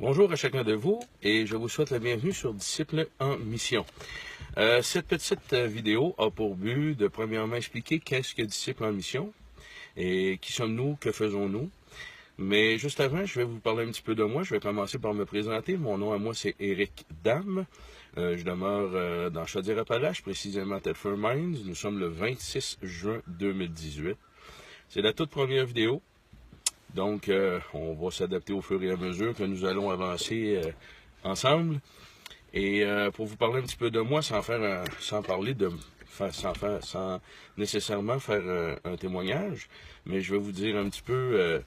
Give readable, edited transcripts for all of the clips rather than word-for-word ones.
Bonjour à chacun de vous et je vous souhaite la bienvenue sur Disciples en mission. Cette petite vidéo a pour but de premièrement expliquer qu'est-ce que Disciples en mission et qui sommes-nous, que faisons-nous. Mais juste avant, je vais vous parler un petit peu de moi. Je vais commencer par me présenter. Mon nom à moi, c'est Éric Dame. Je demeure dans Chaudière-Appalaches, précisément à Thetford Mines. Nous sommes le 26 juin 2018. C'est la toute première vidéo. Donc, on va s'adapter au fur et à mesure que nous allons avancer ensemble. Et pour vous parler un petit peu de moi, sans nécessairement faire un témoignage, mais je vais vous dire un petit peu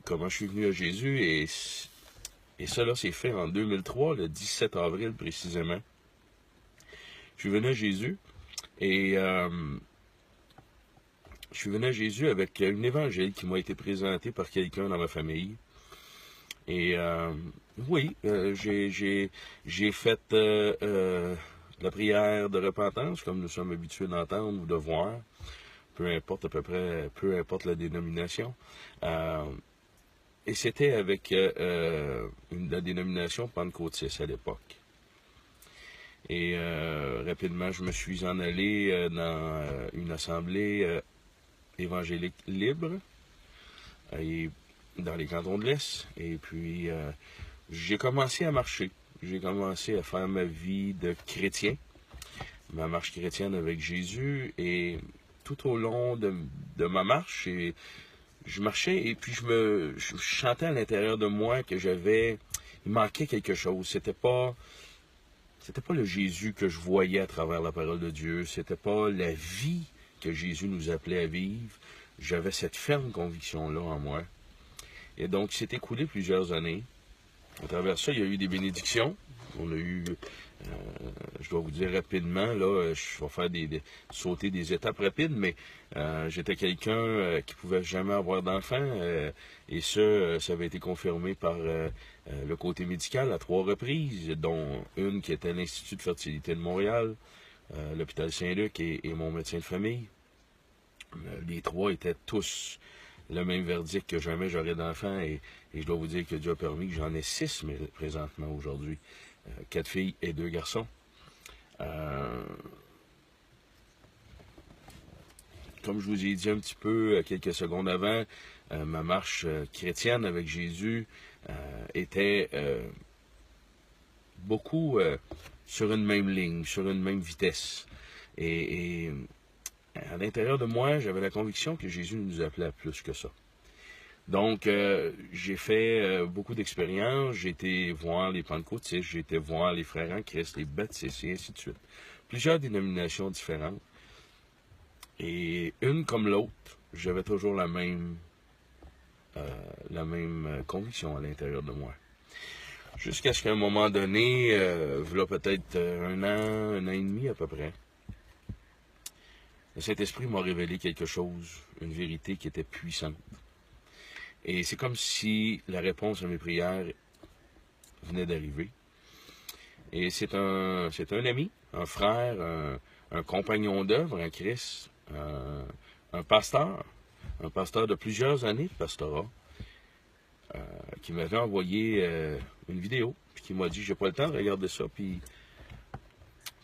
comment je suis venu à Jésus. Et cela s'est fait en 2003, le 17 avril précisément. Je suis venu à Jésus et je suis venu à Jésus avec un évangile qui m'a été présenté par quelqu'un dans ma famille. Et oui, j'ai fait la prière de repentance, comme nous sommes habitués d'entendre ou de voir, peu importe à peu près, peu importe la dénomination. Et c'était avec la dénomination pentecôtiste à l'époque. Et rapidement, je me suis en allé dans une assemblée évangélique libre et dans les cantons de l'Est. Et puis, j'ai commencé à marcher. J'ai commencé à faire ma vie de chrétien, ma marche chrétienne avec Jésus. Et tout au long de ma marche, je marchais et puis je chantais à l'intérieur de moi que il manquait quelque chose. C'était pas le Jésus que je voyais à travers la parole de Dieu. C'était pas la vie que Jésus nous appelait à vivre. J'avais cette ferme conviction-là en moi. Et donc, il s'est écoulé plusieurs années. À travers ça, il y a eu des bénédictions. On a eu, je dois vous dire rapidement, là, je vais faire sauter des étapes rapides, mais j'étais quelqu'un qui pouvait jamais avoir d'enfant. Et ça avait été confirmé par le côté médical à 3 reprises, dont une qui était l'Institut de fertilité de Montréal, l'hôpital Saint-Luc et mon médecin de famille. Les 3 étaient tous le même verdict que jamais j'aurais d'enfants et je dois vous dire que Dieu a permis que j'en ai 6 mais présentement aujourd'hui. 4 filles et 2 garçons. Comme je vous ai dit un petit peu quelques secondes avant, ma marche chrétienne avec Jésus était beaucoup sur une même ligne, sur une même vitesse. Et à l'intérieur de moi, j'avais la conviction que Jésus nous appelait à plus que ça. Donc, j'ai fait beaucoup d'expériences. J'ai été voir les pentecôtistes, j'ai été voir les frères en Christ, les baptistes et ainsi de suite. Plusieurs dénominations différentes. Et une comme l'autre, j'avais toujours la même conviction à l'intérieur de moi. Jusqu'à ce qu'à un moment donné, voilà peut-être un an et demi à peu près, le Saint-Esprit m'a révélé quelque chose, une vérité qui était puissante. Et c'est comme si la réponse à mes prières venait d'arriver. Et c'est un ami, un frère, un compagnon d'œuvre en Christ, un pasteur de plusieurs années de pastorat, qui m'avait envoyé une vidéo, puis qui m'a dit, j'ai pas le temps de regarder ça, puis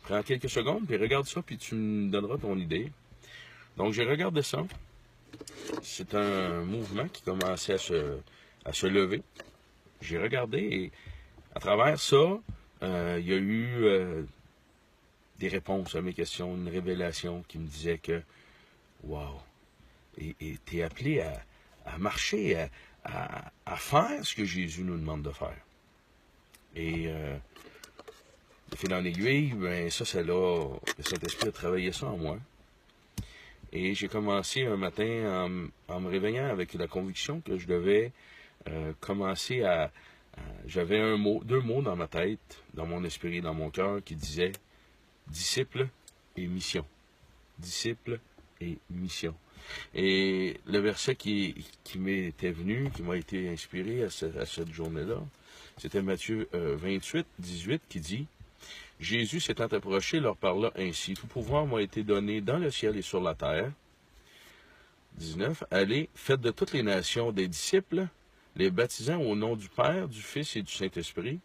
prends quelques secondes, puis regarde ça, puis tu me donneras ton idée. Donc, j'ai regardé ça. C'est un mouvement qui commençait à se lever. J'ai regardé et à travers ça, il y a eu des réponses à mes questions, une révélation qui me disait que, wow, et t'es appelé à marcher, à faire ce que Jésus nous demande de faire. Et de fil en aiguille, ben le Saint-Esprit a travaillé ça en moi. Et j'ai commencé un matin en me réveillant avec la conviction que je devais commencer j'avais 2 mots dans ma tête, dans mon esprit, dans mon cœur, qui disaient disciple et mission. Disciple et mission. Et le verset qui m'était venu, qui m'a été inspiré à cette journée-là, c'était Matthieu 28, 18, qui dit « Jésus s'étant approché leur parla ainsi. Tout pouvoir m'a été donné dans le ciel et sur la terre. » 19. « Allez, faites de toutes les nations des disciples, les baptisant au nom du Père, du Fils et du Saint-Esprit,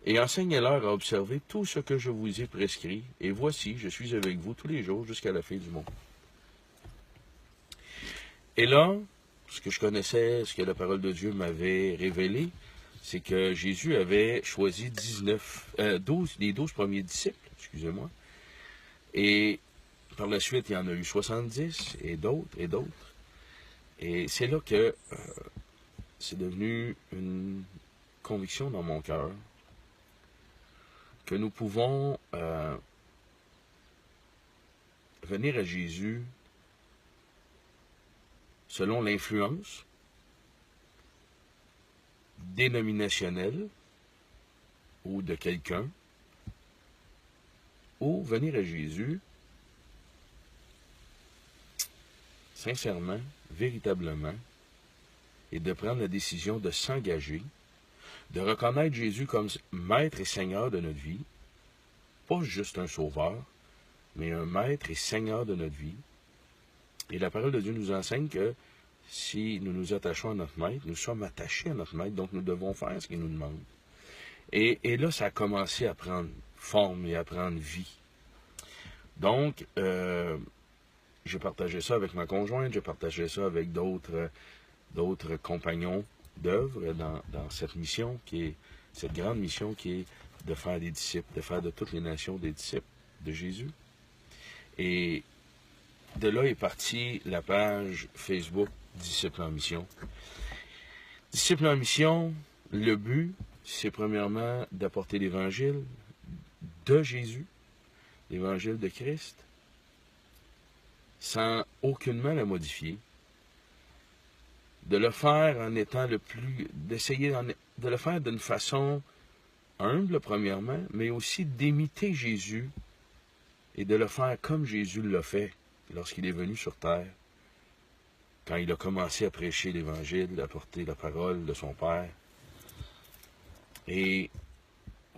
et enseignez-leur à observer tout ce que je vous ai prescrit, et voici, je suis avec vous tous les jours jusqu'à la fin du monde. Et là, ce que je connaissais, ce que la parole de Dieu m'avait révélé, c'est que Jésus avait choisi 12, les 12 premiers disciples, excusez-moi, et par la suite, il y en a eu 70, et d'autres, et d'autres. Et c'est là que c'est devenu une conviction dans mon cœur que nous pouvons venir à Jésus selon l'influence dénominationnelle ou de quelqu'un, ou venir à Jésus sincèrement, véritablement, et de prendre la décision de s'engager, de reconnaître Jésus comme maître et seigneur de notre vie, pas juste un sauveur, mais un maître et seigneur de notre vie. Et la parole de Dieu nous enseigne que si nous nous attachons à notre maître, nous sommes attachés à notre maître, donc nous devons faire ce qu'il nous demande. Et là, ça a commencé à prendre forme et à prendre vie. Donc, j'ai partagé ça avec ma conjointe, j'ai partagé ça avec d'autres compagnons d'œuvre dans cette mission, cette grande mission qui est de faire des disciples, de faire de toutes les nations des disciples de Jésus. Et de là est partie la page Facebook Disciples en mission. Disciples en mission, le but, c'est premièrement d'apporter l'évangile de Jésus, l'évangile de Christ, sans aucunement la modifier, de le faire en étant d'essayer de le faire d'une façon humble, premièrement, mais aussi d'imiter Jésus et de le faire comme Jésus l'a fait lorsqu'il est venu sur terre, quand il a commencé à prêcher l'Évangile, à porter la parole de son Père. Et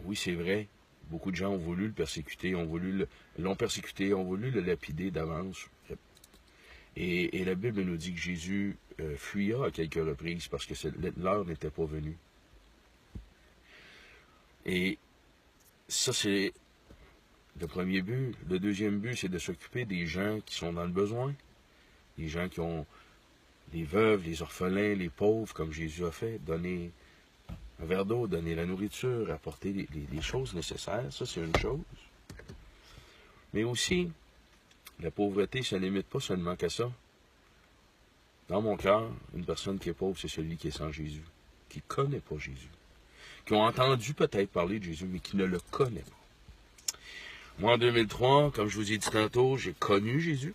oui, c'est vrai, beaucoup de gens ont voulu le persécuter, l'ont persécuté, ont voulu le lapider d'avance. Et la Bible nous dit que Jésus fuya à quelques reprises parce que l'heure n'était pas venue. Et ça, c'est le premier but. Le deuxième but, c'est de s'occuper des gens qui sont dans le besoin, les gens qui ont les veuves, les orphelins, les pauvres, comme Jésus a fait, donner un verre d'eau, donner la nourriture, apporter les choses nécessaires. Ça, c'est une chose. Mais aussi, la pauvreté, ça ne limite pas seulement qu'à ça. Dans mon cœur, une personne qui est pauvre, c'est celui qui est sans Jésus, qui ne connaît pas Jésus, qui ont entendu peut-être parler de Jésus, mais qui ne le connaît pas. Moi, en 2003, comme je vous ai dit tantôt, j'ai connu Jésus.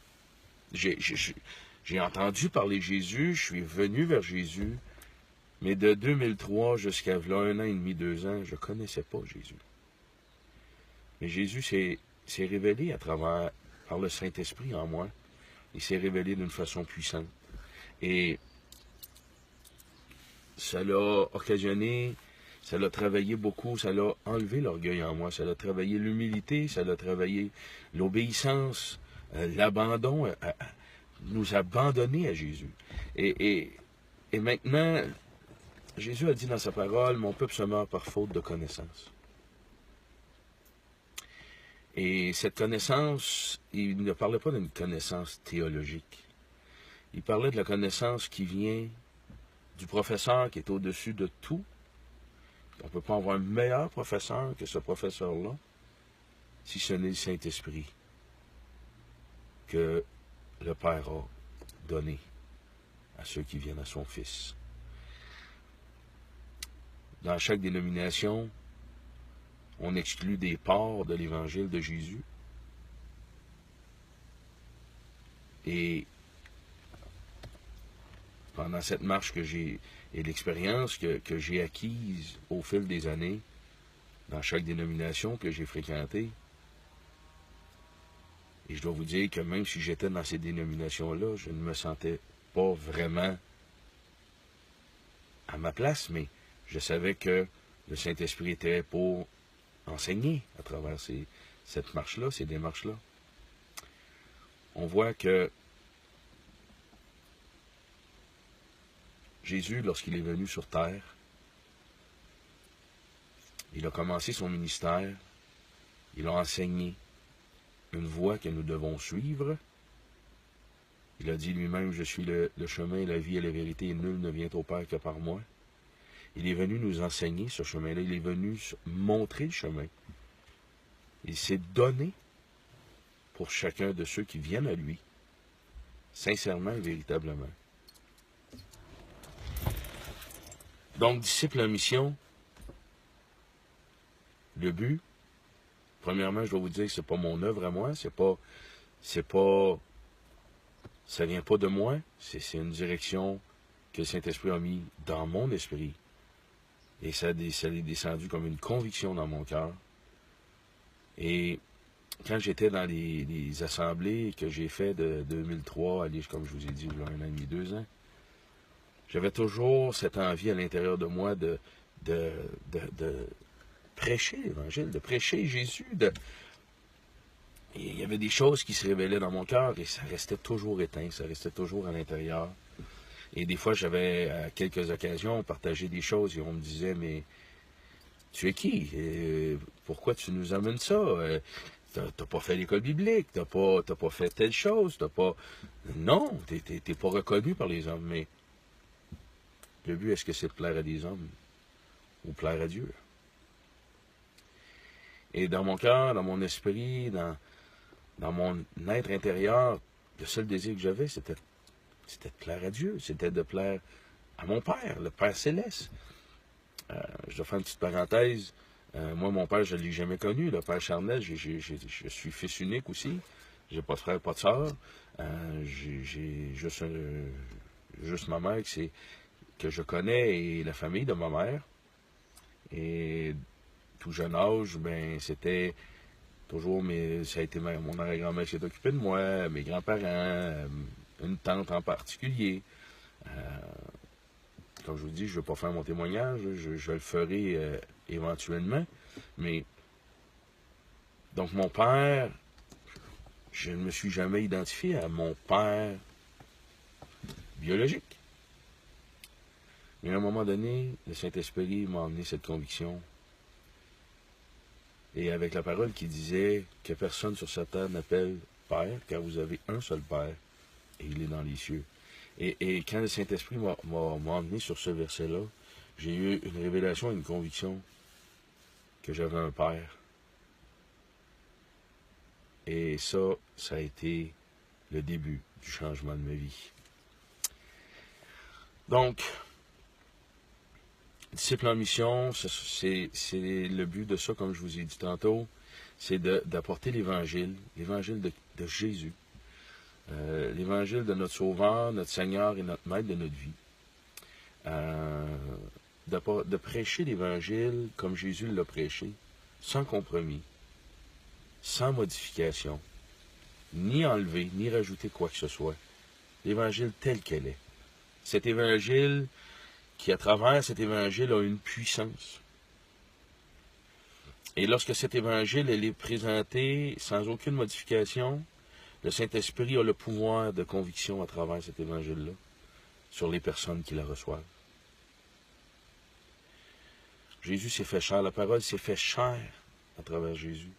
J'ai entendu parler de Jésus, je suis venu vers Jésus, mais de 2003 jusqu'à là, 1 an et demi, 2 ans, je ne connaissais pas Jésus. Mais Jésus s'est révélé par le Saint-Esprit en moi. Il s'est révélé d'une façon puissante. Et ça l'a occasionné, ça l'a travaillé beaucoup, ça l'a enlevé l'orgueil en moi, ça l'a travaillé l'humilité, ça l'a travaillé l'obéissance, l'abandon, nous abandonner à Jésus. Et maintenant, Jésus a dit dans sa parole, « Mon peuple se meurt par faute de connaissance. » Et cette connaissance, il ne parlait pas d'une connaissance théologique. Il parlait de la connaissance qui vient du professeur qui est au-dessus de tout. On ne peut pas avoir un meilleur professeur que ce professeur-là, si ce n'est le Saint-Esprit que le Père a donné à ceux qui viennent à son Fils. Dans chaque dénomination, on exclut des parts de l'Évangile de Jésus. Et pendant cette marche et l'expérience que j'ai acquise au fil des années, dans chaque dénomination que j'ai fréquentée, et je dois vous dire que même si j'étais dans ces dénominations-là, je ne me sentais pas vraiment à ma place, mais je savais que le Saint-Esprit était pour enseigner à travers cette marche-là, ces démarches-là. On voit que Jésus, lorsqu'il est venu sur terre, il a commencé son ministère, il a enseigné une voie que nous devons suivre. Il a dit lui-même, je suis le chemin, la vie et la vérité, et nul ne vient au Père que par moi. Il est venu nous enseigner ce chemin-là, il est venu montrer le chemin. Il s'est donné pour chacun de ceux qui viennent à lui, sincèrement et véritablement. Donc, disciple en mission, le but, premièrement, je dois vous dire que ce n'est pas mon œuvre à moi, ça vient pas de moi, c'est une direction que le Saint-Esprit a mis dans mon esprit. Et ça est descendu comme une conviction dans mon cœur. Et quand j'étais dans les assemblées que j'ai fait de 2003, allez, comme je vous ai dit, il y a 1 an et demi, 2 ans, j'avais toujours cette envie à l'intérieur de moi de prêcher l'Évangile, de prêcher Jésus. Il y avait des choses qui se révélaient dans mon cœur et ça restait toujours éteint, ça restait toujours à l'intérieur. Et des fois, j'avais, à quelques occasions, partagé des choses et on me disait, mais tu es qui? Pourquoi tu nous amènes ça? T'as pas fait l'école biblique, t'as pas fait telle chose, Non, t'es pas reconnu par les hommes, mais le but, est-ce que c'est de plaire à des hommes ou plaire à Dieu? Et dans mon cœur, dans mon esprit, dans mon être intérieur, le seul désir que j'avais, c'était de plaire à Dieu, c'était de plaire à mon Père, le Père Céleste. Je dois faire une petite parenthèse. Moi, mon père, je ne l'ai jamais connu, le Père charnel. Je suis fils unique aussi. J'ai pas de frère, pas de sœur. J'ai juste ma mère que je connais et la famille de ma mère. Et tout jeune âge, ben c'était toujours ça a été mon arrière-grand-mère qui s'est occupée de moi, mes grands-parents, une tante en particulier. Comme je vous dis, je ne veux pas faire mon témoignage, je le ferai éventuellement. Mais, donc mon père, je ne me suis jamais identifié à mon père biologique. Mais à un moment donné, le Saint-Esprit m'a emmené cette conviction. Et avec la parole qui disait que personne sur cette terre n'appelle Père, car vous avez un seul Père, et il est dans les cieux. Et quand le Saint-Esprit m'a emmené sur ce verset-là, j'ai eu une révélation, une conviction que j'avais un Père. Et ça a été le début du changement de ma vie. Donc, disciple en mission, c'est le but de ça, comme je vous ai dit tantôt, c'est d'apporter l'Évangile de Jésus. L'Évangile de notre Sauveur, notre Seigneur et notre Maître de notre vie. De prêcher l'Évangile comme Jésus l'a prêché, sans compromis, sans modification, ni enlever, ni rajouter quoi que ce soit. L'Évangile tel qu'elle est. Cet Évangile qui, à travers cet Évangile, a une puissance. Et lorsque cet Évangile est présenté sans aucune modification, le Saint-Esprit a le pouvoir de conviction à travers cet Évangile-là sur les personnes qui la reçoivent. Jésus s'est fait chair, la parole s'est fait chair à travers Jésus.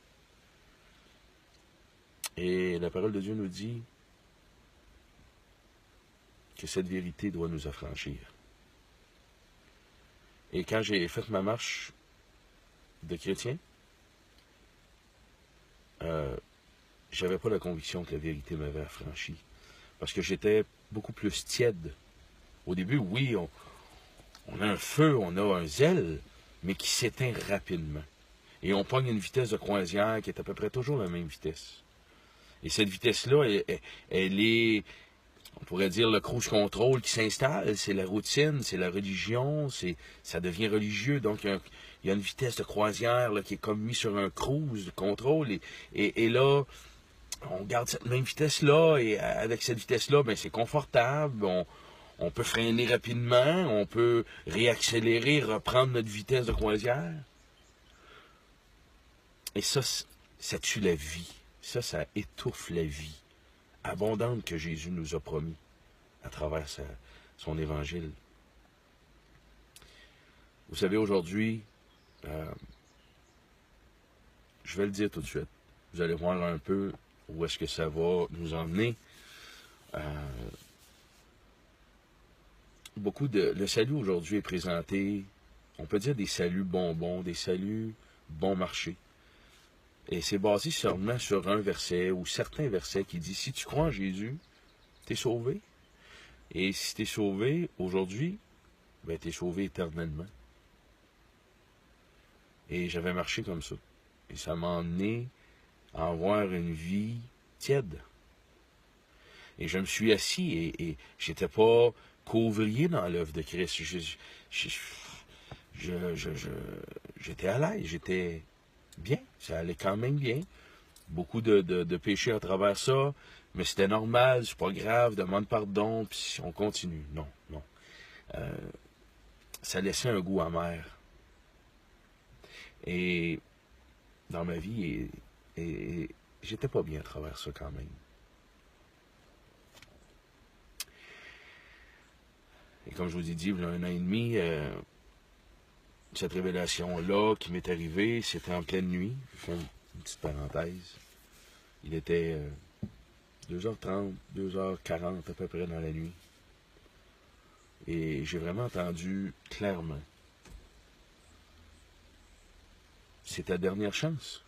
Et la parole de Dieu nous dit que cette vérité doit nous affranchir. Et quand j'ai fait ma marche de chrétien, j'avais pas la conviction que la vérité m'avait affranchi. Parce que j'étais beaucoup plus tiède. Au début, oui, on a un feu, on a un zèle, mais qui s'éteint rapidement. Et on pogne une vitesse de croisière qui est à peu près toujours la même vitesse. Et cette vitesse-là, elle est, on pourrait dire, le cruise control qui s'installe. C'est la routine, c'est la religion, ça devient religieux. Donc, il y a une vitesse de croisière là, qui est comme mise sur un cruise de contrôle. Et là, on garde cette même vitesse-là. Et avec cette vitesse-là, ben, c'est confortable. On peut freiner rapidement. On peut réaccélérer, reprendre notre vitesse de croisière. Et ça tue la vie. Ça étouffe la vie abondante que Jésus nous a promis à travers son évangile. Vous savez, aujourd'hui, je vais le dire tout de suite. Vous allez voir un peu où est-ce que ça va nous emmener. Le salut aujourd'hui est présenté, on peut dire des saluts bonbons, des saluts bon marché. Et c'est basé seulement sur un verset ou certains versets qui disent, si tu crois en Jésus, t'es sauvé. Et si t'es sauvé aujourd'hui, ben t'es sauvé éternellement. Et j'avais marché comme ça. Et ça m'a emmené à avoir une vie tiède. Et je me suis assis et j'étais pas qu'ouvrier dans l'œuvre de Christ. J'étais à l'aise, j'étais bien, ça allait quand même bien. Beaucoup de péchés à travers ça, mais c'était normal, c'est pas grave, demande pardon, puis on continue. Non, non. Ça laissait un goût amer. Et dans ma vie, et j'étais pas bien à travers ça quand même. Et comme je vous ai dit, il y a 1 an et demi, cette révélation-là qui m'est arrivée, c'était en pleine nuit. Je fais une petite parenthèse. Il était 2h30, 2h40 à peu près dans la nuit. Et j'ai vraiment entendu clairement. C'est ta dernière chance.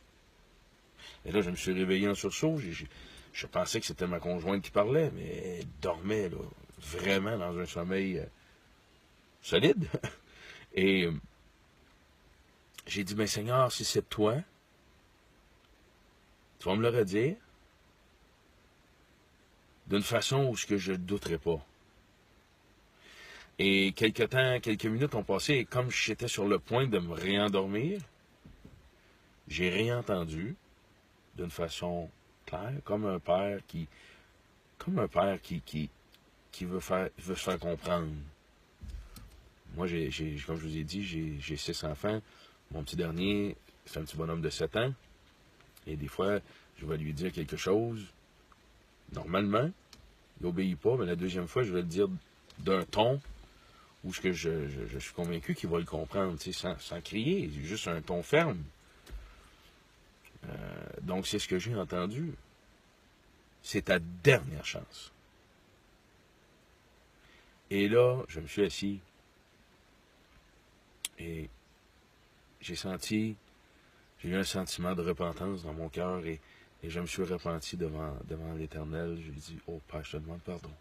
Et là, je me suis réveillé en sursaut. Je pensais que c'était ma conjointe qui parlait, mais elle dormait là, vraiment dans un sommeil solide. Et j'ai dit, ben Seigneur, si c'est toi, tu vas me le redire d'une façon où je ne douterai pas. Et quelques minutes ont passé, et comme j'étais sur le point de me réendormir, j'ai réentendu d'une façon claire, comme un père qui veut se faire comprendre. Moi, comme je vous ai dit, j'ai 6 enfants. Mon petit dernier, c'est un petit bonhomme de 7 ans. Et des fois, je vais lui dire quelque chose. Normalement, il n'obéit pas, mais la deuxième fois, je vais le dire d'un ton où je suis convaincu qu'il va le comprendre, sans crier, juste un ton ferme. Donc, c'est ce que j'ai entendu. C'est ta dernière chance. Et là, je me suis assis et j'ai eu un sentiment de repentance dans mon cœur et je me suis repenti devant l'Éternel. Je lui ai dit, oh Père, je te demande pardon.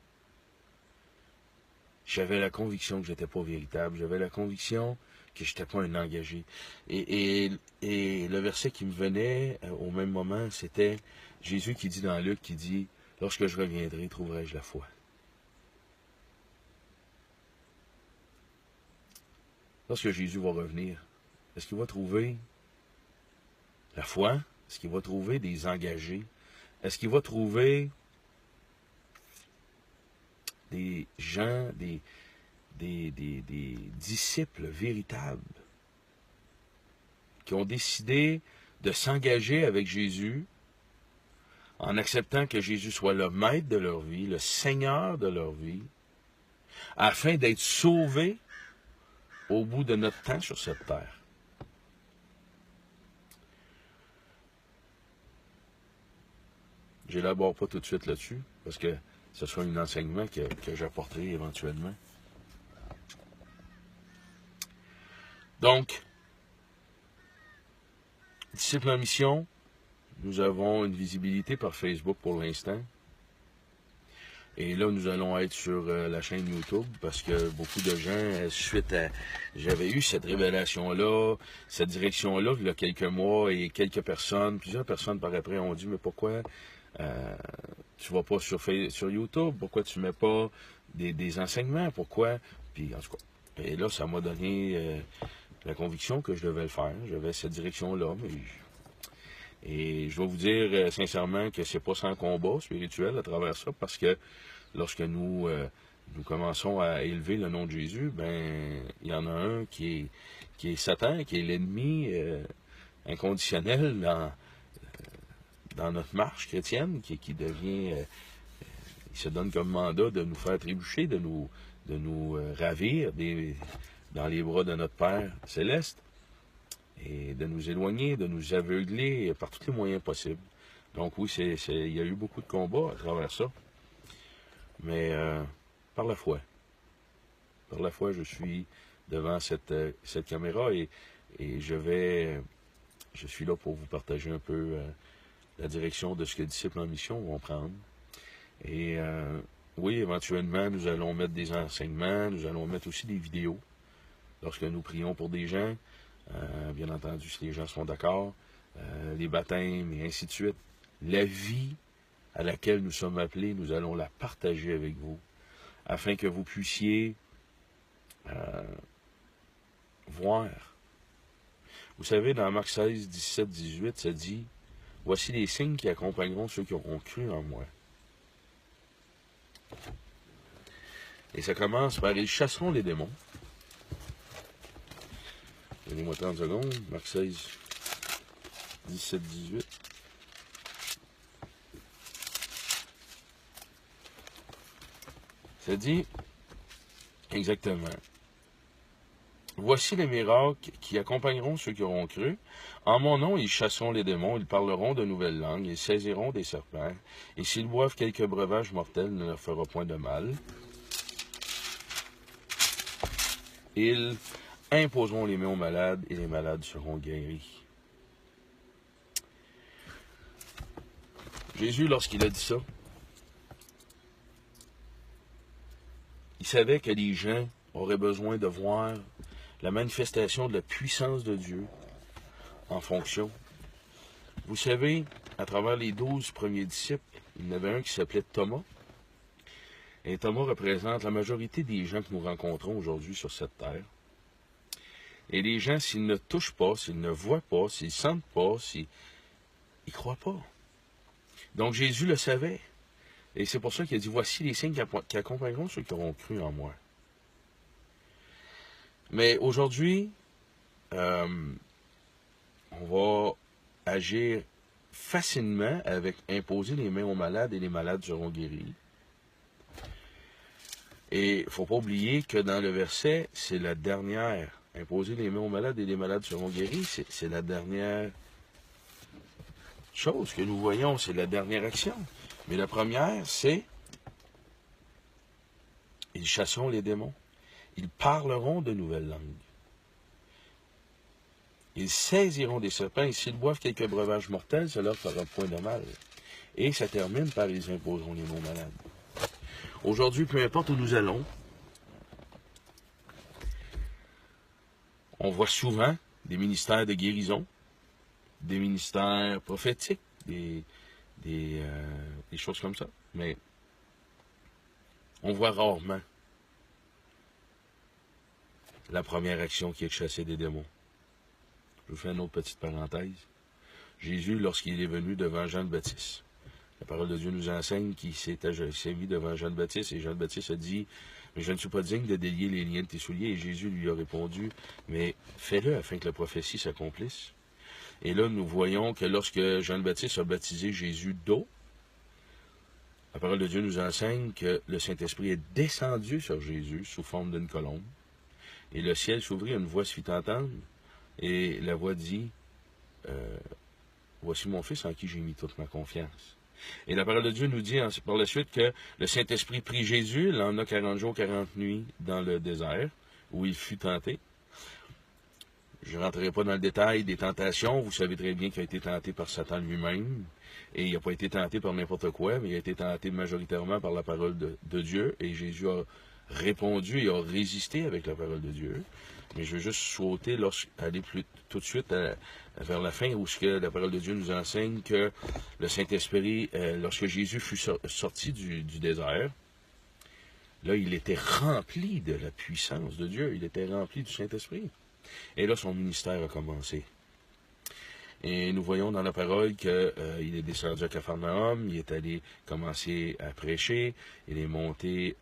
J'avais la conviction que je n'étais pas véritable. J'avais la conviction que je n'étais pas un engagé. Et le verset qui me venait au même moment, c'était Jésus qui dit dans Luc, qui dit, lorsque je reviendrai, trouverai-je la foi. Lorsque Jésus va revenir, est-ce qu'il va trouver la foi? Est-ce qu'il va trouver des engagés? Est-ce qu'il va trouver des gens, des disciples véritables qui ont décidé de s'engager avec Jésus en acceptant que Jésus soit le maître de leur vie, le Seigneur de leur vie, afin d'être sauvés au bout de notre temps sur cette terre? Je n'élabore pas tout de suite là-dessus, parce que ce sera un enseignement que j'apporterai éventuellement. Donc, disciples en mission, nous avons une visibilité par Facebook pour l'instant. Et là, nous allons être sur la chaîne YouTube parce que beaucoup de gens, suite à... J'avais eu cette révélation-là, cette direction-là, il y a quelques mois, et plusieurs personnes par après ont dit, mais pourquoi tu vas pas sur YouTube? Pourquoi tu mets pas des enseignements? Pourquoi? Puis, en tout cas, et là, ça m'a donné la conviction que je devais le faire. J'avais cette direction-là, et je dois vous dire sincèrement que c'est pas sans combat spirituel à travers ça, parce que lorsque nous commençons à élever le nom de Jésus, ben il y en a un qui est Satan, qui est l'ennemi inconditionnel dans notre marche chrétienne, qui devient, il se donne comme mandat de nous faire trébucher, de nous ravir dans les bras de notre Père céleste et de nous éloigner, de nous aveugler par tous les moyens possibles. Donc oui, il y a eu beaucoup de combats à travers ça, mais par la foi. Par la foi, je suis devant cette caméra et je suis là pour vous partager un peu la direction de ce que Disciples en Mission vont prendre. Et oui, éventuellement, nous allons mettre des enseignements, nous allons mettre aussi des vidéos lorsque nous prions pour des gens, bien entendu, si les gens sont d'accord, les baptêmes et ainsi de suite. La vie à laquelle nous sommes appelés, nous allons la partager avec vous, afin que vous puissiez voir. Vous savez, dans Marc 16, 17, 18, ça dit « Voici les signes qui accompagneront ceux qui auront cru en moi. » Et ça commence par « Ils chasseront les démons. » Donnez-moi 30 secondes. Marc 16, 17, 18. Ça dit exactement. Voici les miracles qui accompagneront ceux qui auront cru. En mon nom, ils chasseront les démons, ils parleront de nouvelles langues, ils saisiront des serpents, et s'ils boivent quelques breuvages mortels, ne leur fera point de mal. Ils imposeront les mains aux malades, et les malades seront guéris. Jésus, lorsqu'il a dit ça, il savait que les gens auraient besoin de voir la manifestation de la puissance de Dieu en fonction. Vous savez, à travers les 12 premiers disciples, il y en avait un qui s'appelait Thomas. Et Thomas représente la majorité des gens que nous rencontrons aujourd'hui sur cette terre. Et les gens, s'ils ne touchent pas, s'ils ne voient pas, s'ils ne sentent pas, s'ils ne croient pas. Donc Jésus le savait. Et c'est pour ça qu'il a dit, voici les signes qui accompagneront ceux qui auront cru en moi. Mais aujourd'hui, on va agir facilement avec imposer les mains aux malades et les malades seront guéris. Et il ne faut pas oublier que dans le verset, c'est la dernière. Imposer les mains aux malades et les malades seront guéris, c'est la dernière chose que nous voyons, c'est la dernière action. Mais la première, c'est ils chasseront les démons. Ils parleront de nouvelles langues. Ils saisiront des serpents et s'ils boivent quelques breuvages mortels, cela leur fera point de mal. Et ça termine par ils imposeront les mains aux malades. Aujourd'hui, peu importe où nous allons, on voit souvent des ministères de guérison, des ministères prophétiques, des choses comme ça. Mais on voit rarement la première action qui est de chasser des démons. Je vous fais une autre petite parenthèse. Jésus, lorsqu'il est venu devant Jean le Baptiste, la parole de Dieu nous enseigne qu'il s'est mis devant Jean le Baptiste, et Jean le Baptiste a dit, « Mais je ne suis pas digne de délier les liens de tes souliers. » Et Jésus lui a répondu, « Mais fais-le afin que la prophétie s'accomplisse. » Et là, nous voyons que lorsque Jean le Baptiste a baptisé Jésus d'eau, la parole de Dieu nous enseigne que le Saint-Esprit est descendu sur Jésus sous forme d'une colombe. Et le ciel s'ouvrit, une voix se fit entendre, et la voix dit, « Voici mon Fils en qui j'ai mis toute ma confiance. » Et la parole de Dieu nous dit par la suite que le Saint-Esprit prit Jésus, il en a 40 jours, 40 nuits dans le désert, où il fut tenté. Je ne rentrerai pas dans le détail des tentations. Vous savez très bien qu'il a été tenté par Satan lui-même. Et il n'a pas été tenté par n'importe quoi, mais il a été tenté majoritairement par la parole de Dieu. Et Jésus a répondu et a résisté avec la parole de Dieu. Mais je veux juste sauter, aller tout de suite vers la fin, où la parole de Dieu nous enseigne que le Saint-Esprit, lorsque Jésus fut sorti du désert, là, il était rempli de la puissance de Dieu. Il était rempli du Saint-Esprit. Et là, son ministère a commencé. Et nous voyons dans la parole qu'il est descendu à Capharnaüm, il est allé commencer à prêcher, il est monté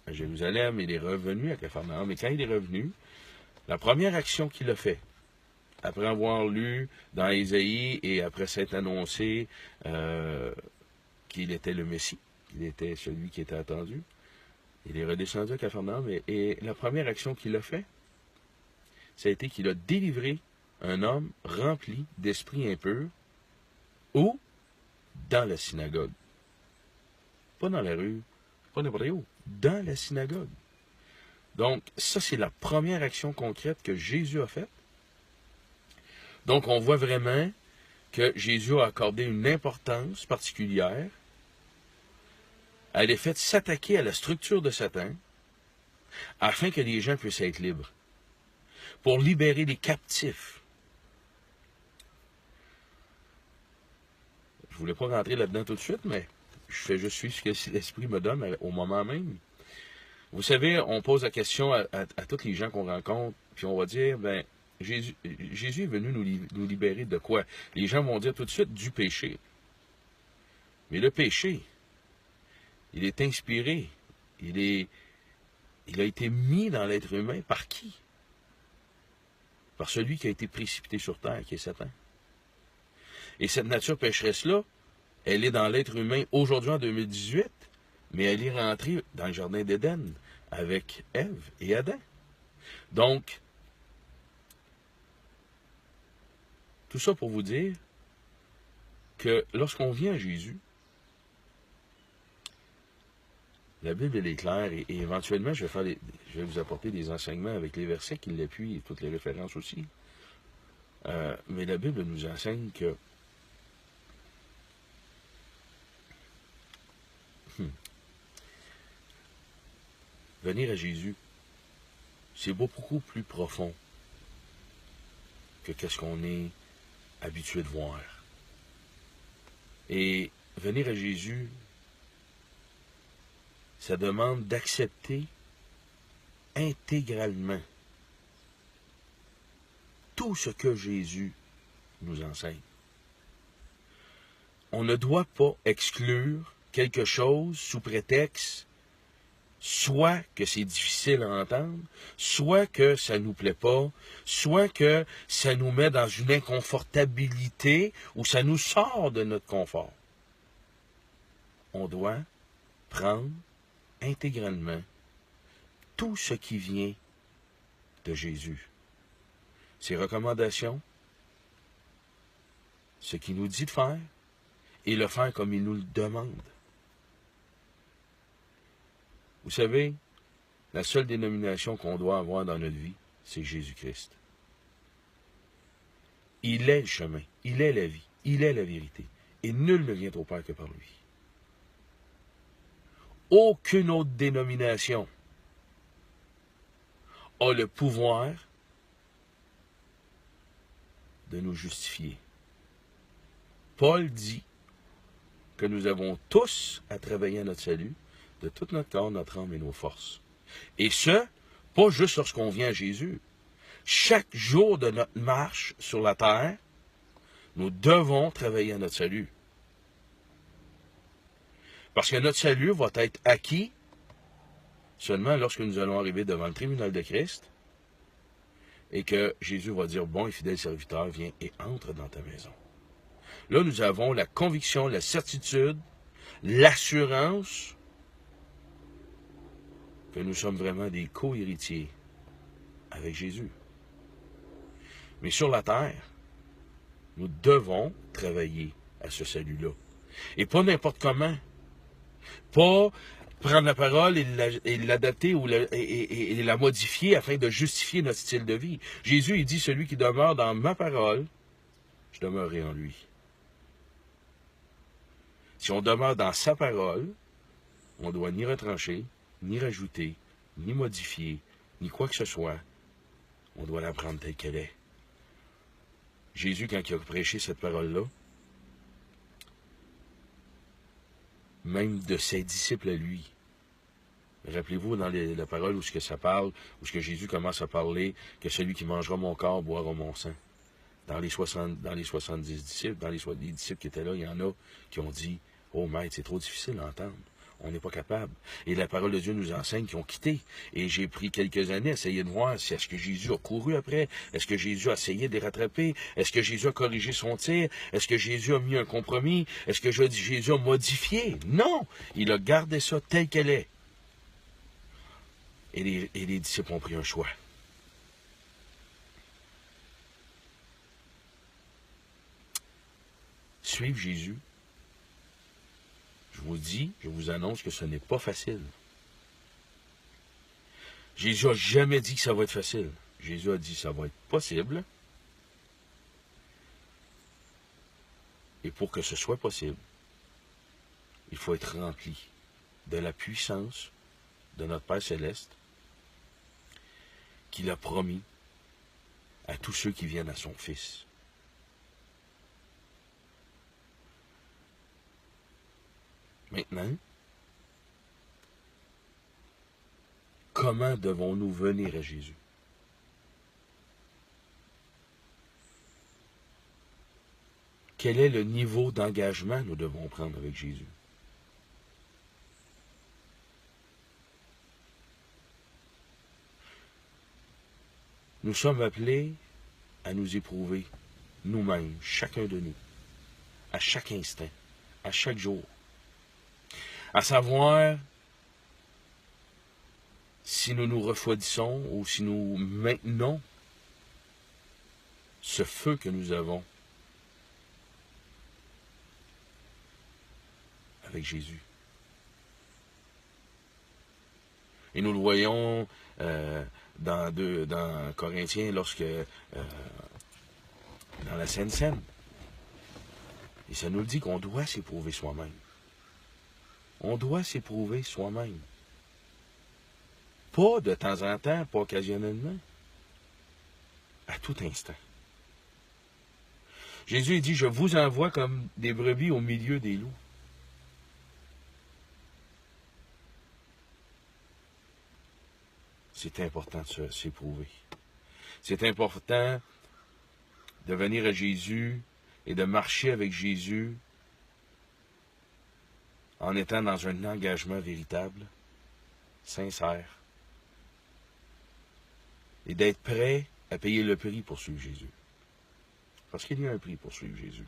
à Jérusalem, il est revenu à Capharnaüm. Et quand il est revenu, la première action qu'il a fait, après avoir lu dans Ésaïe et après s'être annoncé qu'il était le Messie, qu'il était celui qui était attendu, Il est redescendu à Capharnaüm et la première action qu'il a fait, ça a été qu'il a délivré un homme rempli d'esprit impur. Où? Dans la synagogue. Pas dans la rue, pas n'importe où. Dans la synagogue. Donc, ça, c'est la première action concrète que Jésus a faite. Donc, on voit vraiment que Jésus a accordé une importance particulière à l'effet de s'attaquer à la structure de Satan afin que les gens puissent être libres, pour libérer les captifs. Je ne voulais pas rentrer là-dedans tout de suite, mais je fais juste suivre ce que l'Esprit me donne au moment même. Vous savez, on pose la question à tous les gens qu'on rencontre, puis on va dire, ben, Jésus est venu nous libérer de quoi? Les gens vont dire tout de suite du péché. Mais le péché, il est inspiré, il a été mis dans l'être humain par qui? Par celui qui a été précipité sur terre, qui est Satan. Et cette nature pécheresse-là, elle est dans l'être humain aujourd'hui en 2018, mais elle est rentrée dans le jardin d'Éden avec Ève et Adam. Donc, tout ça pour vous dire que lorsqu'on vient à Jésus, la Bible elle est claire et éventuellement je vais vous apporter des enseignements avec les versets qui l'appuient et toutes les références aussi. Mais la Bible nous enseigne que venir à Jésus, c'est beaucoup plus profond que qu'est-ce qu'on est habitué de voir. Et venir à Jésus, ça demande d'accepter intégralement tout ce que Jésus nous enseigne. On ne doit pas exclure quelque chose sous prétexte soit que c'est difficile à entendre, soit que ça nous plaît pas, soit que ça nous met dans une inconfortabilité ou ça nous sort de notre confort. On doit prendre intégralement tout ce qui vient de Jésus. Ses recommandations, ce qu'il nous dit de faire, et le faire comme il nous le demande. Vous savez, la seule dénomination qu'on doit avoir dans notre vie, c'est Jésus-Christ. Il est le chemin, il est la vie, il est la vérité. Et nul ne vient au Père que par lui. Aucune autre dénomination a le pouvoir de nous justifier. Paul dit que nous avons tous à travailler à notre salut, de tout notre corps, notre âme et nos forces. Et ce, pas juste lorsqu'on vient à Jésus. Chaque jour de notre marche sur la terre, nous devons travailler à notre salut. Parce que notre salut va être acquis seulement lorsque nous allons arriver devant le tribunal de Christ et que Jésus va dire, bon et fidèle serviteur, viens et entre dans ta maison. Là, nous avons la conviction, la certitude, l'assurance que nous sommes vraiment des co-héritiers avec Jésus. Mais sur la terre, nous devons travailler à ce salut-là. Et pas n'importe comment. Pas prendre la parole et l'adapter et la modifier afin de justifier notre style de vie. Jésus, il dit, celui qui demeure dans ma parole, je demeurerai en lui. Si on demeure dans sa parole, on ne doit ni retrancher, ni rajouter, ni modifier, ni quoi que ce soit. On doit la prendre telle qu'elle est. Jésus, quand il a prêché cette parole-là, même de ses disciples à lui, rappelez-vous dans la parole où ce que ça parle, où ce que Jésus commence à parler, que celui qui mangera mon corps boira mon sang. Dans les 70 disciples, dans les disciples qui étaient là, il y en a qui ont dit, oh maître, c'est trop difficile à entendre. On n'est pas capable. Et la parole de Dieu nous enseigne qu'ils ont quitté. Et j'ai pris quelques années à essayer de voir si est-ce que Jésus a couru après, est-ce que Jésus a essayé de les rattraper, est-ce que Jésus a corrigé son tir, est-ce que Jésus a mis un compromis, est-ce que Jésus a modifié. Non! Il a gardé ça tel qu'elle est. et les disciples ont pris un choix. Suivre Jésus, je vous annonce que ce n'est pas facile. Jésus n'a jamais dit que ça va être facile. Jésus a dit que ça va être possible. Et pour que ce soit possible, il faut être rempli de la puissance de notre Père Céleste qu'il a promis à tous ceux qui viennent à son Fils. Maintenant, comment devons-nous venir à Jésus? Quel est le niveau d'engagement que nous devons prendre avec Jésus? Nous sommes appelés à nous éprouver nous-mêmes, chacun de nous, à chaque instant, à chaque jour. À savoir si nous nous refroidissons ou si nous maintenons ce feu que nous avons avec Jésus. Et nous le voyons dans Corinthiens lorsque dans la Sainte Seine. Et ça nous dit qu'on doit s'éprouver soi-même. On doit s'éprouver soi-même. Pas de temps en temps, pas occasionnellement. À tout instant. Jésus dit, je vous envoie comme des brebis au milieu des loups. C'est important de s'éprouver. C'est important de venir à Jésus et de marcher avec Jésus en étant dans un engagement véritable, sincère, et d'être prêt à payer le prix pour suivre Jésus. Parce qu'il y a un prix pour suivre Jésus.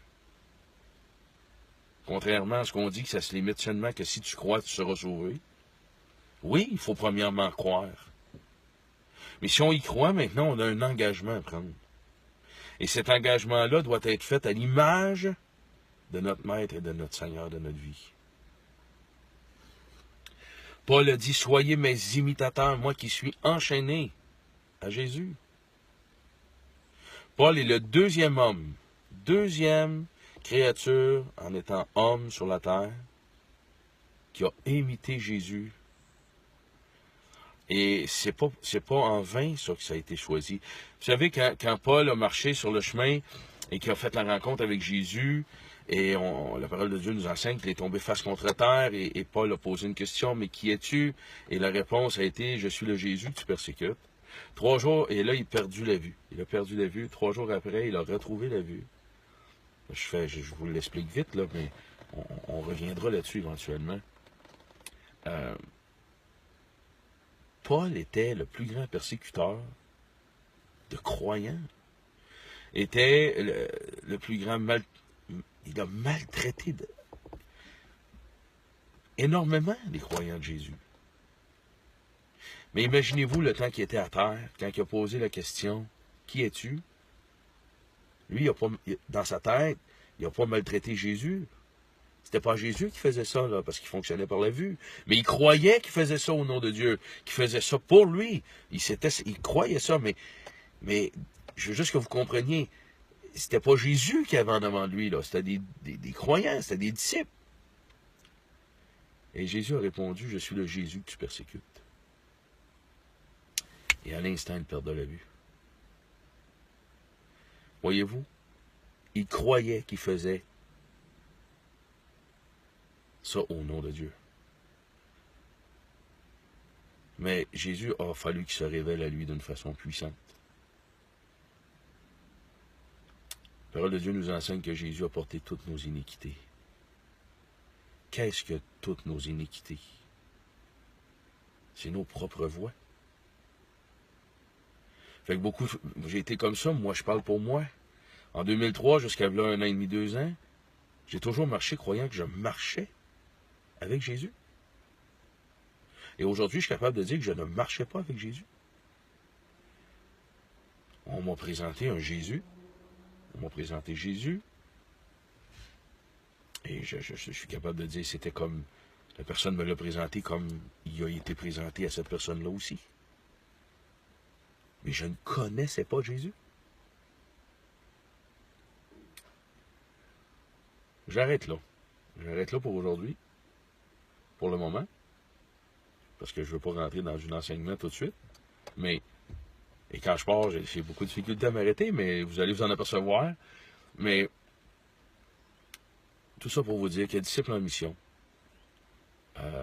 Contrairement à ce qu'on dit que ça se limite seulement que si tu crois, tu seras sauvé. Oui, il faut premièrement croire. Mais si on y croit, maintenant, on a un engagement à prendre. Et cet engagement-là doit être fait à l'image de notre Maître et de notre Seigneur de notre vie. Paul a dit, soyez mes imitateurs, moi qui suis enchaîné à Jésus. Paul est le deuxième homme, deuxième créature en étant homme sur la terre, qui a imité Jésus. Et c'est pas en vain, ça, que ça a été choisi. Vous savez, quand Paul a marché sur le chemin et qu'il a fait la rencontre avec Jésus, et la parole de Dieu nous enseigne qu'il est tombé face contre terre, et Paul a posé une question, mais qui es-tu? Et la réponse a été, je suis le Jésus que tu persécutes. 3 jours, et là, il a perdu la vue. Il a perdu la vue. 3 jours après, il a retrouvé la vue. Je vous l'explique vite, là, mais on reviendra là-dessus éventuellement. Paul était le plus grand persécuteur de croyants. Était le plus grand il a maltraité énormément les croyants de Jésus. Mais imaginez-vous le temps qu'il était à terre, quand il a posé la question, qui es-tu? Lui, dans sa tête, il n'a pas maltraité Jésus. C'était pas Jésus qui faisait ça, là, parce qu'il fonctionnait par la vue. Mais il croyait qu'il faisait ça au nom de Dieu, qu'il faisait ça pour lui. Il croyait ça, mais je veux juste que vous compreniez, c'était pas Jésus qui avait en avant de lui, là. C'était des croyants, c'était des disciples. Et Jésus a répondu, je suis le Jésus que tu persécutes. Et à l'instant, il perdait la vue. Voyez-vous, il croyait qu'il faisait ça au nom de Dieu. Mais Jésus a fallu qu'il se révèle à lui d'une façon puissante. La parole de Dieu nous enseigne que Jésus a porté toutes nos iniquités. Qu'est-ce que toutes nos iniquités? C'est nos propres voies. Fait que j'ai été comme ça, moi je parle pour moi. En 2003, jusqu'à là 1 an et demi, 2 ans, j'ai toujours marché croyant que je marchais avec Jésus. Et aujourd'hui, je suis capable de dire que je ne marchais pas avec Jésus. On m'a présenté un Jésus. On m'a présenté Jésus. Et je suis capable de dire que c'était comme la personne me l'a présenté comme il a été présenté à cette personne-là aussi. Mais je ne connaissais pas Jésus. J'arrête là. J'arrête là pour aujourd'hui. Pour le moment. Parce que je ne veux pas rentrer dans un enseignement tout de suite. Mais, et quand je pars, j'ai beaucoup de difficultés à m'arrêter, mais vous allez vous en apercevoir. Mais, tout ça pour vous dire que Disciple en mission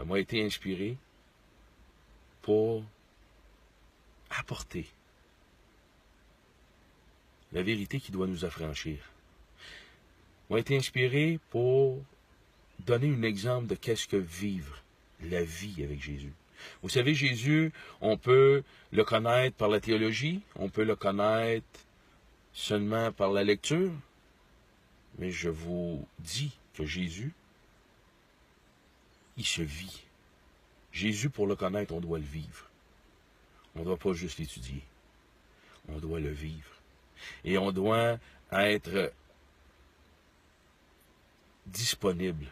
m'a été inspiré pour apporter la vérité qui doit nous affranchir. M'a été inspiré pour donner un exemple de qu'est-ce que vivre la vie avec Jésus. Vous savez, Jésus, on peut le connaître par la théologie, on peut le connaître seulement par la lecture, mais je vous dis que Jésus, il se vit. Jésus, pour le connaître, on doit le vivre. On ne doit pas juste l'étudier. On doit le vivre. Et on doit être disponible.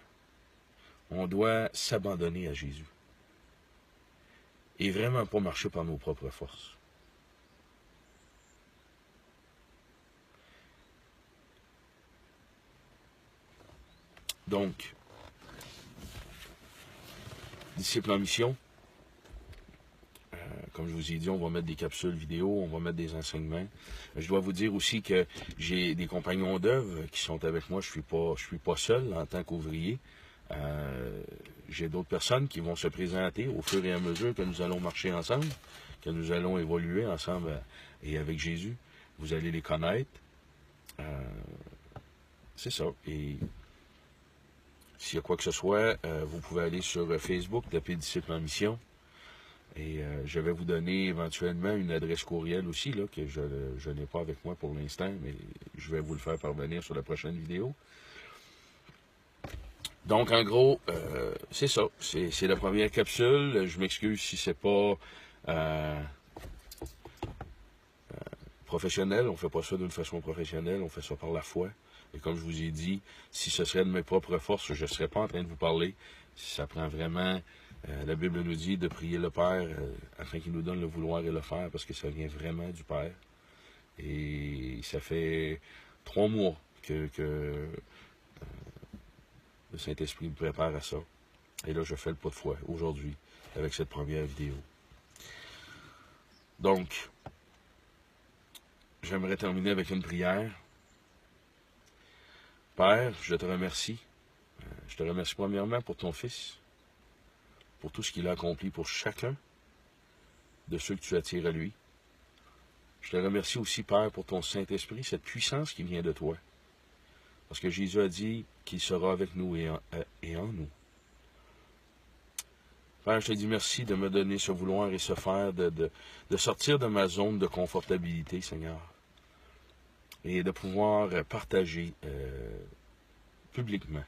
On doit s'abandonner à Jésus. Et vraiment pas marcher par nos propres forces. Donc, Disciple en mission, comme je vous ai dit, on va mettre des capsules vidéo, on va mettre des enseignements. Je dois vous dire aussi que j'ai des compagnons d'œuvre qui sont avec moi. Je suis pas seul en tant qu'ouvrier. J'ai d'autres personnes qui vont se présenter au fur et à mesure que nous allons marcher ensemble, que nous allons évoluer ensemble et avec Jésus. Vous allez les connaître. C'est ça. Et s'il y a quoi que ce soit, vous pouvez aller sur Facebook, taper Disciple en mission. Et je vais vous donner éventuellement une adresse courriel aussi, là, que je n'ai pas avec moi pour l'instant, mais je vais vous le faire parvenir sur la prochaine vidéo. Donc, en gros, c'est ça. C'est la première capsule. Je m'excuse si c'est pas professionnel. On ne fait pas ça d'une façon professionnelle. On fait ça par la foi. Et comme je vous ai dit, si ce serait de mes propres forces, je ne serais pas en train de vous parler. Si ça prend vraiment... la Bible nous dit de prier le Père afin qu'il nous donne le vouloir et le faire, parce que ça vient vraiment du Père. Et ça fait 3 mois que le Saint-Esprit me prépare à ça. Et là, je fais le pas de foi aujourd'hui avec cette première vidéo. Donc, j'aimerais terminer avec une prière. Père, je te remercie. Je te remercie premièrement pour ton Fils, pour tout ce qu'il a accompli pour chacun de ceux que tu attires à lui. Je te remercie aussi, Père, pour ton Saint-Esprit, cette puissance qui vient de toi. Parce que Jésus a dit qu'il sera avec nous et en nous. Père, je te dis merci de me donner ce vouloir et ce faire, de sortir de ma zone de confortabilité, Seigneur, et de pouvoir partager publiquement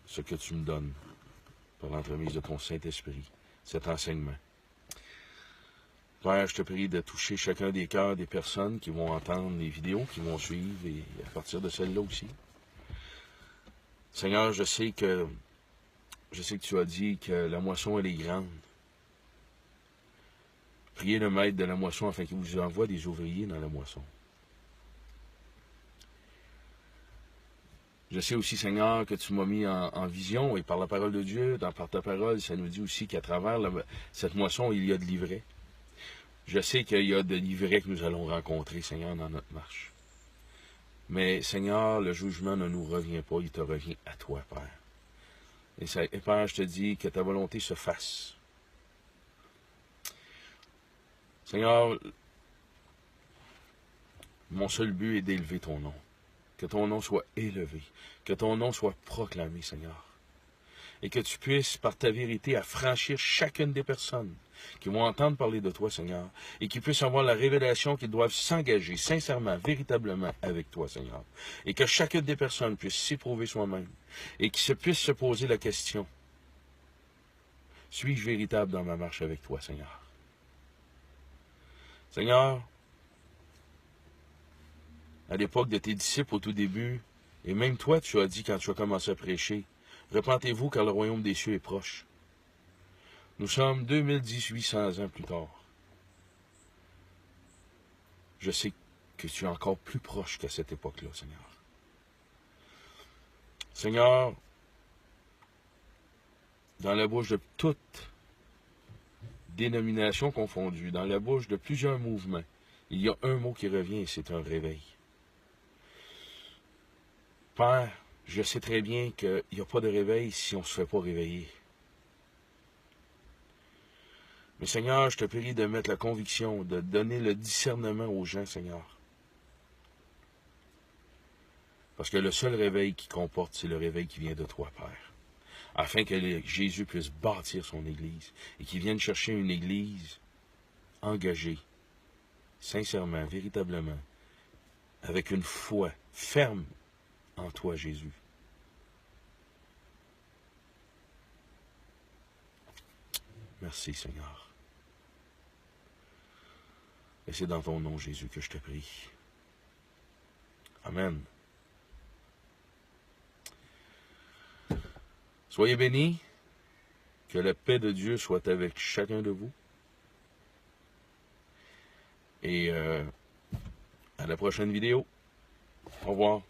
ce que tu me donnes par l'entremise de ton Saint-Esprit, cet enseignement. Père, je te prie de toucher chacun des cœurs des personnes qui vont entendre les vidéos, qui vont suivre, et à partir de celle-là aussi. Seigneur, je sais que tu as dit que la moisson, elle est grande. Priez le maître de la moisson afin qu'il vous envoie des ouvriers dans la moisson. Je sais aussi, Seigneur, que tu m'as mis en vision, et par la parole de Dieu, par ta parole, ça nous dit aussi qu'à travers cette moisson, il y a de l'ivraie. Je sais qu'il y a de l'ivraie que nous allons rencontrer, Seigneur, dans notre marche. Mais, Seigneur, le jugement ne nous revient pas, il te revient à toi, Père. Et Père, je te dis que ta volonté se fasse. Seigneur, mon seul but est d'élever ton nom. Que ton nom soit élevé, que ton nom soit proclamé, Seigneur. Et que tu puisses, par ta vérité, affranchir chacune des personnes qui vont entendre parler de toi, Seigneur, et qui puissent avoir la révélation qu'ils doivent s'engager sincèrement, véritablement avec toi, Seigneur. Et que chacune des personnes puisse s'éprouver soi-même, et qu'ils puissent se poser la question, Suis-je véritable dans ma marche avec toi, Seigneur? Seigneur, à l'époque de tes disciples au tout début, et même toi, tu as dit quand tu as commencé à prêcher, repentez-vous car le royaume des cieux est proche. Nous sommes 2800 ans plus tard. Je sais que tu es encore plus proche qu'à cette époque-là, Seigneur. Seigneur, dans la bouche de toutes dénominations confondues, dans la bouche de plusieurs mouvements, il y a un mot qui revient et c'est un réveil. Père, je sais très bien qu'il n'y a pas de réveil si on ne se fait pas réveiller. Mais Seigneur, je te prie de mettre la conviction, de donner le discernement aux gens, Seigneur. Parce que le seul réveil qui comporte, c'est le réveil qui vient de toi, Père. Afin que Jésus puisse bâtir son Église et qu'il vienne chercher une Église engagée, sincèrement, véritablement, avec une foi ferme en toi, Jésus. Merci, Seigneur. Et c'est dans ton nom, Jésus, que je te prie. Amen. Soyez bénis. Que la paix de Dieu soit avec chacun de vous. Et à la prochaine vidéo. Au revoir.